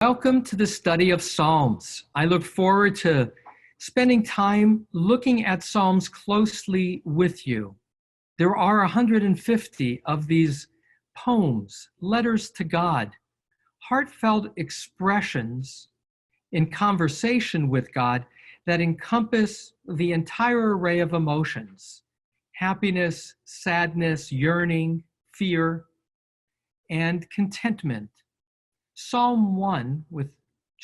Welcome to the study of Psalms. I look forward to spending time looking at Psalms closely with you. There are 150 of these poems, letters to God, heartfelt expressions in conversation with God that encompass the entire array of emotions: happiness, sadness, yearning, fear, and contentment. Psalm 1, which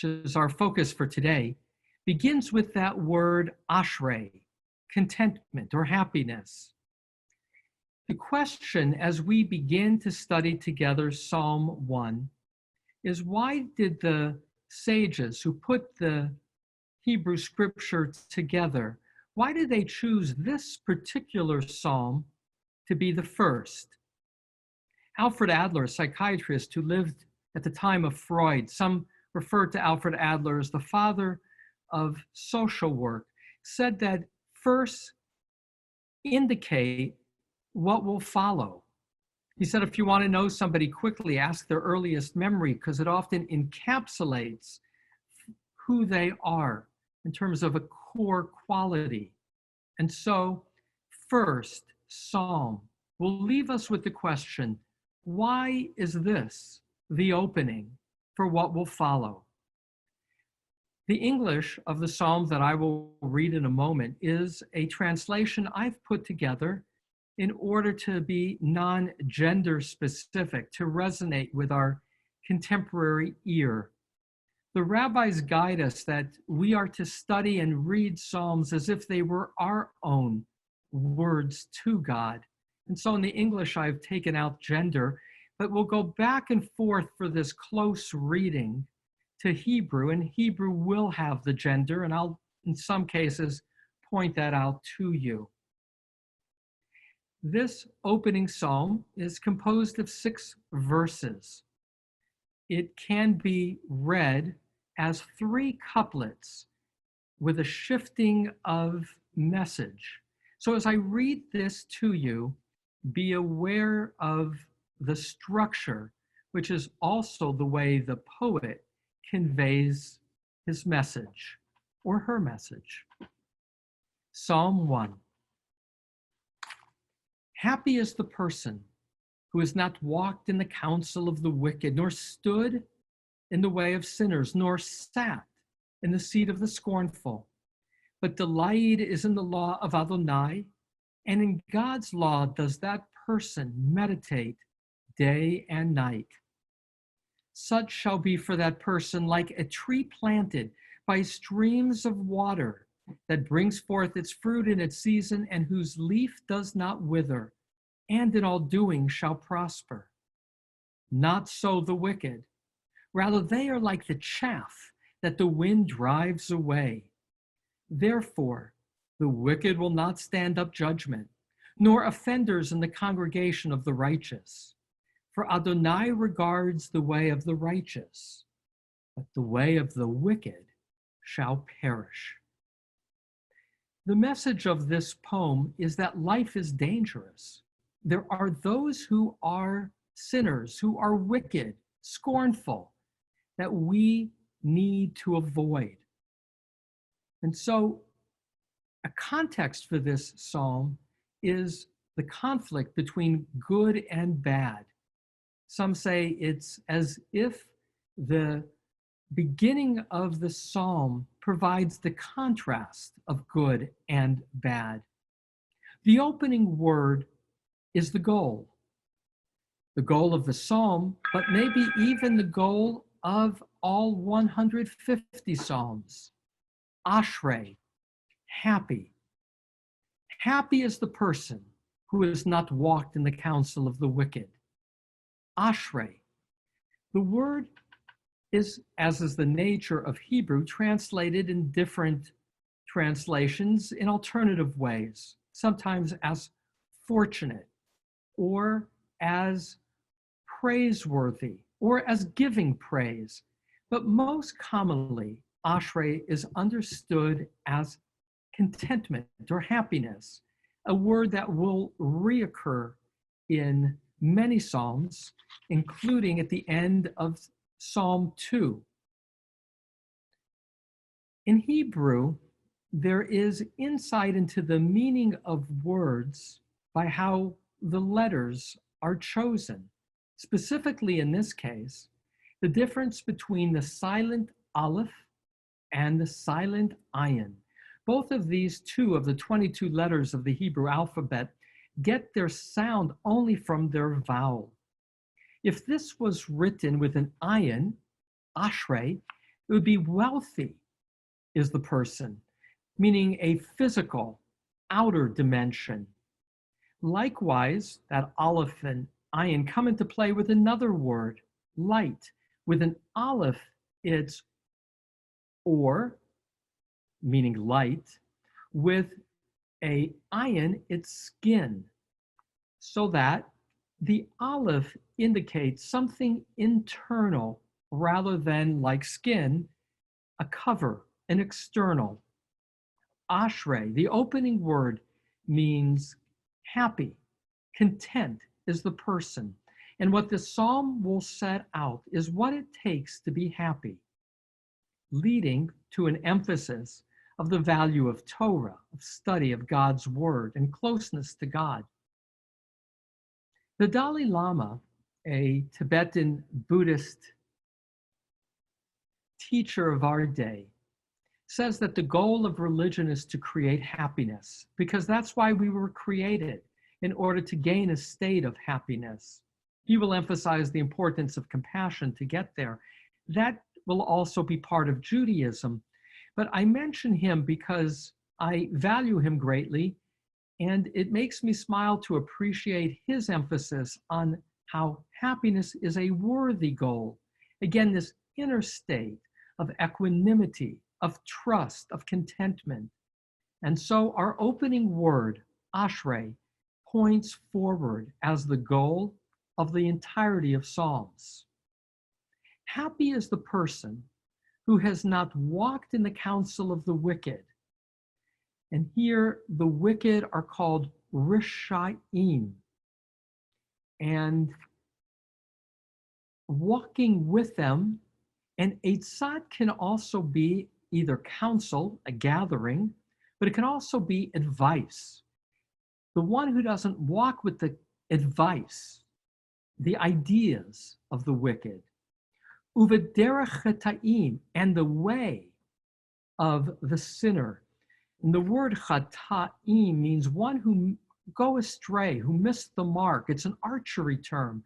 is our focus for today, begins with that word ashrei, contentment or happiness. The question as we begin to study together Psalm 1 is, why did the sages who put the Hebrew scripture together, why did they choose this particular psalm to be the first? Alfred Adler, a psychiatrist who lived at the time of Freud, some referred to Alfred Adler as the father of social work, said that first indicate what will follow. He said, if you want to know somebody quickly, ask their earliest memory, because it often encapsulates who they are in terms of a core quality. And so, first psalm will leave us with the question, why is this the opening for what will follow? The English of the psalm that I will read in a moment is a translation I've put together in order to be non-gender specific, to resonate with our contemporary ear. The rabbis guide us that we are to study and read psalms as if they were our own words to God. And so in the English, I've taken out gender, but we'll go back and forth for this close reading to Hebrew, and Hebrew will have the gender, and I'll, in some cases, point that out to you. This opening psalm is composed of 6 verses. It can be read as 3 couplets with a shifting of message. So as I read this to you, be aware of the structure, which is also the way the poet conveys his message or her message. Psalm 1. Happy is the person who has not walked in the counsel of the wicked, nor stood in the way of sinners, nor sat in the seat of the scornful. But delight is in the law of Adonai, and in God's law does that person meditate day and night. Such shall be for that person like a tree planted by streams of water, that brings forth its fruit in its season, and whose leaf does not wither, and in all doing shall prosper. Not so the wicked. Rather, they are like the chaff that the wind drives away. Therefore, the wicked will not stand up judgment, nor offenders in the congregation of the righteous. For Adonai regards the way of the righteous, but the way of the wicked shall perish. The message of this poem is that life is dangerous. There are those who are sinners, who are wicked, scornful, that we need to avoid. And so a context for this psalm is the conflict between good and bad. Some say it's as if the beginning of the psalm provides the contrast of good and bad. The opening word is the goal of the psalm, but maybe even the goal of all 150 psalms. Ashrei, happy. Happy is the person who has not walked in the counsel of the wicked. Ashrei. The word is, as is the nature of Hebrew, translated in different translations in alternative ways, sometimes as fortunate, or as praiseworthy, or as giving praise. But most commonly, Ashrei is understood as contentment or happiness, a word that will reoccur in many psalms, including at the end of Psalm 2, In Hebrew, there is insight into the meaning of words by how the letters are chosen. Specifically, in this case, the difference between the silent aleph and the silent ayin. Both of these two of the 22 letters of the Hebrew alphabet get their sound only from their vowel. If this was written with an ayin, ashrei, it would be wealthy is the person, meaning a physical, outer dimension. Likewise, that aleph and ayin come into play with another word, light. With an aleph, it's or, meaning light. With a ayin, it's skin. So that the aleph indicates something internal rather than like skin, a cover, an external. Ashrei, the opening word, means happy, content is the person. And what the psalm will set out is what it takes to be happy, leading to an emphasis of the value of Torah, of study of God's word, and closeness to God. The Dalai Lama, a Tibetan Buddhist teacher of our day, says that the goal of religion is to create happiness, because that's why we were created, in order to gain a state of happiness. He will emphasize the importance of compassion to get there. That will also be part of Judaism. But I mention him because I value him greatly, and it makes me smile to appreciate his emphasis on how happiness is a worthy goal. Again, this inner state of equanimity, of trust, of contentment. And so our opening word, Ashrei, points forward as the goal of the entirety of Psalms. Happy is the person who has not walked in the counsel of the wicked. And here the wicked are called Rishaim. And walking with them, and Eitzat can also be either counsel, a gathering, but it can also be advice. The one who doesn't walk with the advice, the ideas of the wicked, Uvederech chata'im, and the way of the sinner. And the word chata'im means one who go astray, who missed the mark. It's an archery term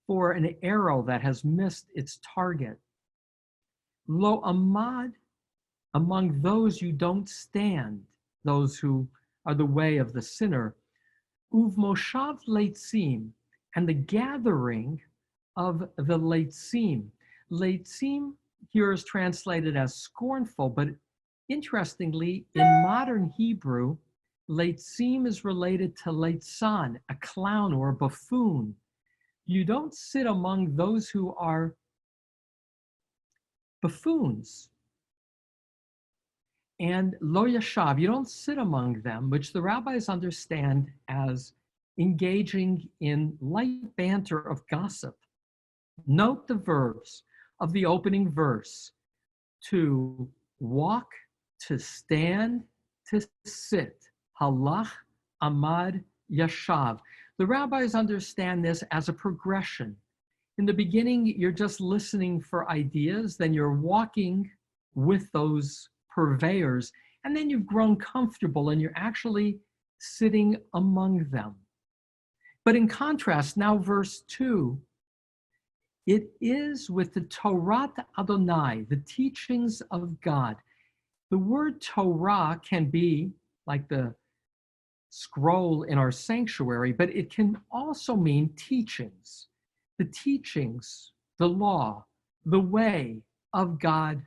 for an arrow that has missed its target. Lo amad, among those you don't stand, those who are the way of the sinner. Uv moshav leitzim, and the gathering of the leitzim. Leitzim here is translated as scornful, but interestingly, in modern Hebrew, leitzim is related to leitzan, a clown or a buffoon. You don't sit among those who are buffoons. And lo yashav, you don't sit among them, which the rabbis understand as engaging in light banter of gossip. Note the verbs of the opening verse: to walk, to stand, to sit. Halach, amad, yashav. The rabbis understand this as a progression. In the beginning, you're just listening for ideas, then you're walking with those purveyors, and then you've grown comfortable and you're actually sitting among them. But in contrast, now verse 2, it is with the Torah Adonai, the teachings of God. The word Torah can be like the scroll in our sanctuary, but it can also mean teachings. The teachings, the law, the way of God.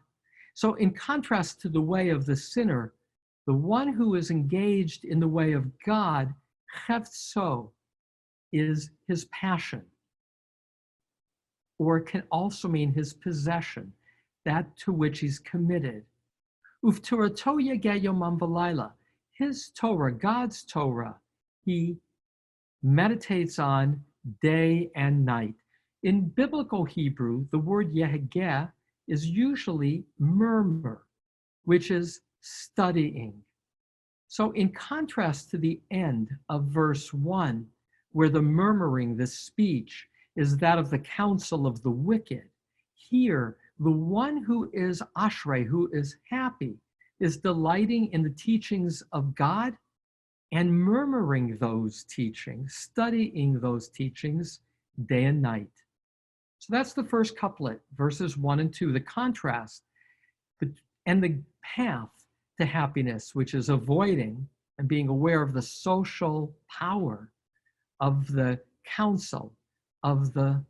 So in contrast to the way of the sinner, the one who is engaged in the way of God, chefzo, is his passion, or it can also mean his possession, that to which he's committed. Uftorato yegeh yomam v'layla, his Torah, God's Torah, he meditates on day and night. In biblical Hebrew, the word yehegeh is usually murmur. which is studying. So in contrast to the end of verse 1, where the murmuring, the speech, is that of the counsel of the wicked, here, the one who is ashrei, who is happy, is delighting in the teachings of God and murmuring those teachings, studying those teachings day and night. So that's the first couplet, verses 1 and 2, the contrast and the path to happiness, which is avoiding and being aware of the social power of the counsel of the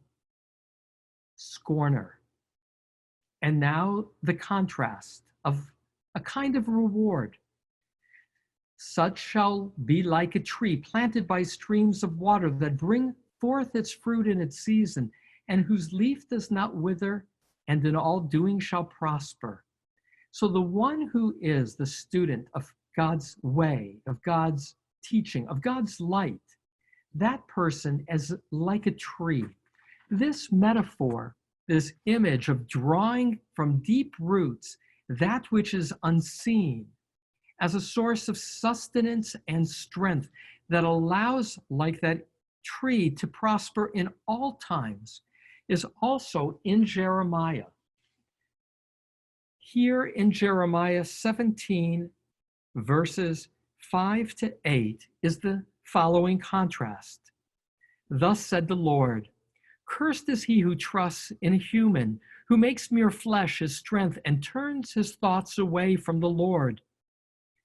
scorner. And now the contrast of a kind of reward. Such shall be like a tree planted by streams of water that bring forth its fruit in its season, and whose leaf does not wither, and in all doing shall prosper. So the one who is the student of God's way, of God's teaching, of God's light, that person is like a tree. This metaphor, this image of drawing from deep roots that which is unseen as a source of sustenance and strength that allows, like that tree, to prosper in all times, is also in Jeremiah. Here in Jeremiah 17, verses 5 to 8, is the following contrast. Thus said the Lord, cursed is he who trusts in a human, who makes mere flesh his strength and turns his thoughts away from the Lord.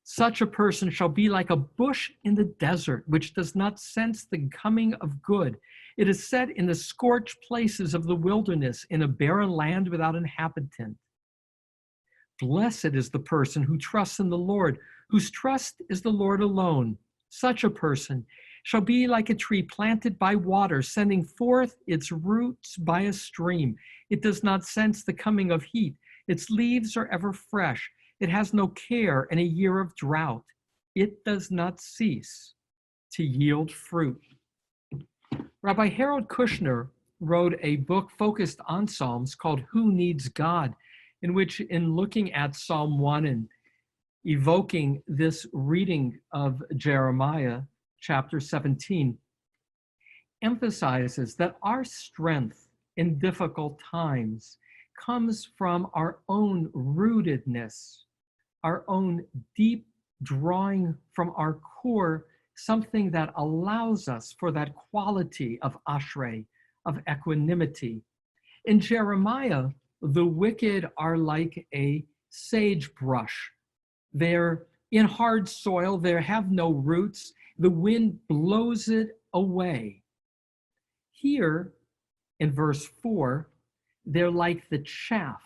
Such a person shall be like a bush in the desert, which does not sense the coming of good. It is set in the scorched places of the wilderness, in a barren land without inhabitant. Blessed is the person who trusts in the Lord, whose trust is the Lord alone. Such a person shall be like a tree planted by water, sending forth its roots by a stream. It does not sense the coming of heat. Its leaves are ever fresh. It has no care in a year of drought. It does not cease to yield fruit. Rabbi Harold Kushner wrote a book focused on Psalms called Who Needs God?, in which, in looking at Psalm 1 and evoking this reading of Jeremiah chapter 17, emphasizes that our strength in difficult times comes from our own rootedness, our own deep drawing from our core, something that allows us for that quality of ashrei, of equanimity. In Jeremiah, the wicked are like a sagebrush. They're in hard soil, they have no roots, the wind blows it away. Here, in verse 4, they're like the chaff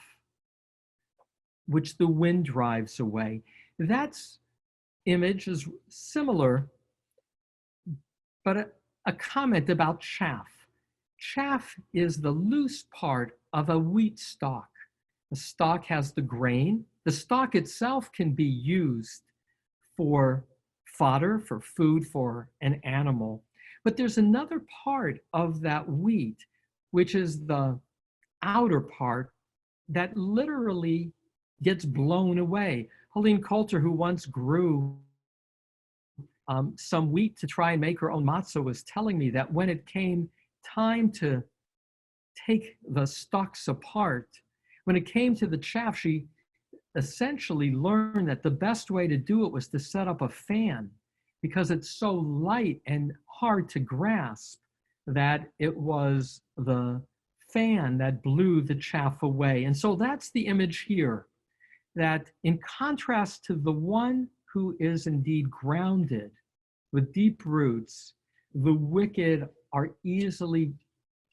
which the wind drives away. That's image is similar, but a comment about chaff. Chaff is the loose part of a wheat stalk. The stalk has the grain. The stalk itself can be used for fodder, for food for an animal. But there's another part of that wheat, which is the outer part, that literally gets blown away. Helene Coulter, who once grew some wheat to try and make her own matzah, was telling me that when it came time to take the stalks apart, when it came to the chaff, she essentially learned that the best way to do it was to set up a fan, because it's so light and hard to grasp that it was the fan that blew the chaff away. And so that's the image here, that in contrast to the one who is indeed grounded with deep roots, the wicked are easily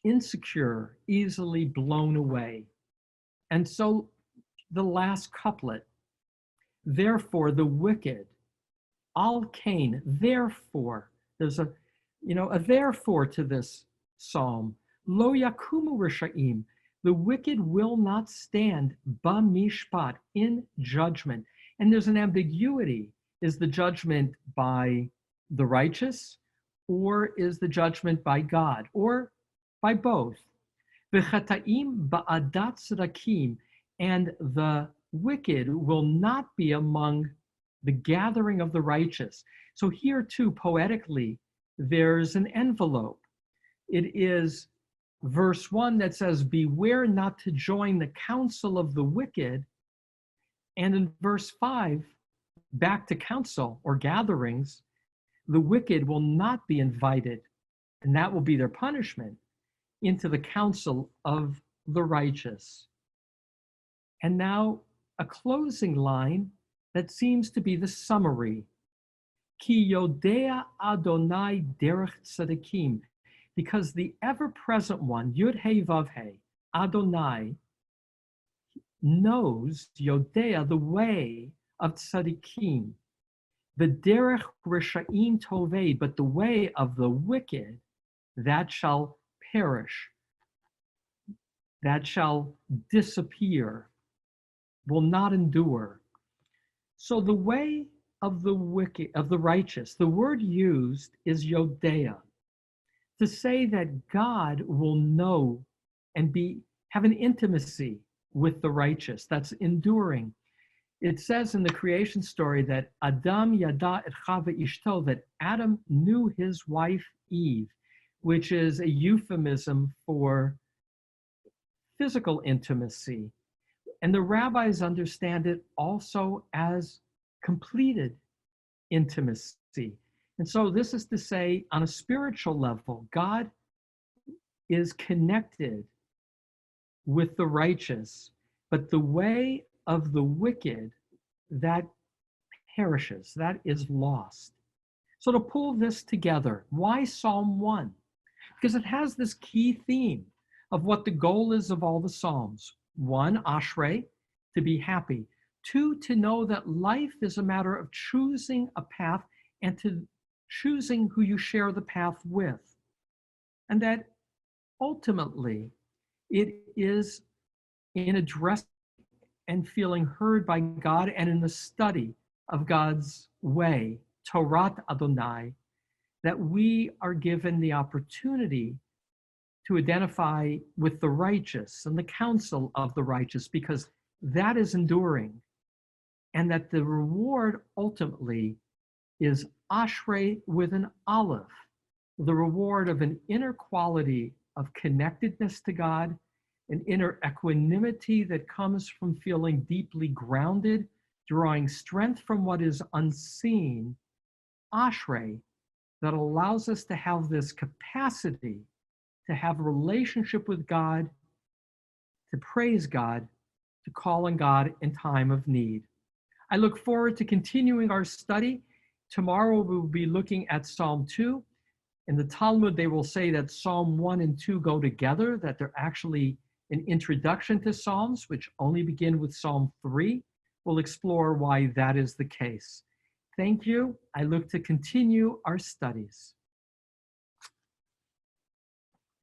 insecure, easily blown away. And so the last couplet, therefore the wicked, al kain, therefore, there's a therefore to this psalm. Lo yakumu rishaim, the wicked will not stand b'mishpat, in judgment. And there's an ambiguity. Is the judgment by the righteous, or is the judgment by God, or by both? V'chataim ba'adat tzedakим, and the wicked will not be among the gathering of the righteous. So here too, poetically, there's an envelope. It is verse 1 that says, beware not to join the counsel of the wicked. And in verse 5, back to council or gatherings, the wicked will not be invited, and that will be their punishment, into the council of the righteous. And now a closing line that seems to be the summary. Ki yodea Adonai derech tzadikim, because the ever-present one, Yud He Vav He, Adonai, knows, Yodea, the way of tzadikim, the derech risha'im toved, but the way of the wicked, that shall perish, that shall disappear, will not endure. So the way of the wicked, of the righteous, the word used is Yodea, to say that God will know and have an intimacy with the righteous that's enduring. It says in the creation story that Adam yada et Chava ishto, that Adam knew his wife Eve, which is a euphemism for physical intimacy. And the rabbis understand it also as completed intimacy. And so this is to say, on a spiritual level, God is connected with the righteous, but the way of the wicked, that perishes, that is lost. So to pull this together, why Psalm 1? Because it has this key theme of what the goal is of all the Psalms. 1, Ashrei, to be happy. 2, to know that life is a matter of choosing a path and to choosing who you share the path with. And that ultimately it is in addressing and feeling heard by God and in the study of God's way, Torat Adonai, that we are given the opportunity to identify with the righteous and the counsel of the righteous, because that is enduring, and that the reward ultimately is Ashrei with an Aleph, the reward of an inner quality of connectedness to God, an inner equanimity that comes from feeling deeply grounded, drawing strength from what is unseen, Ashrei, that allows us to have this capacity to have a relationship with God, to praise God, to call on God in time of need. I look forward to continuing our study. Tomorrow we'll be looking at Psalm 2. In the Talmud, they will say that Psalm 1 and 2 go together, that they're actually an introduction to Psalms, which only begin with Psalm 3. We'll explore why that is the case. Thank you. I look to continue our studies.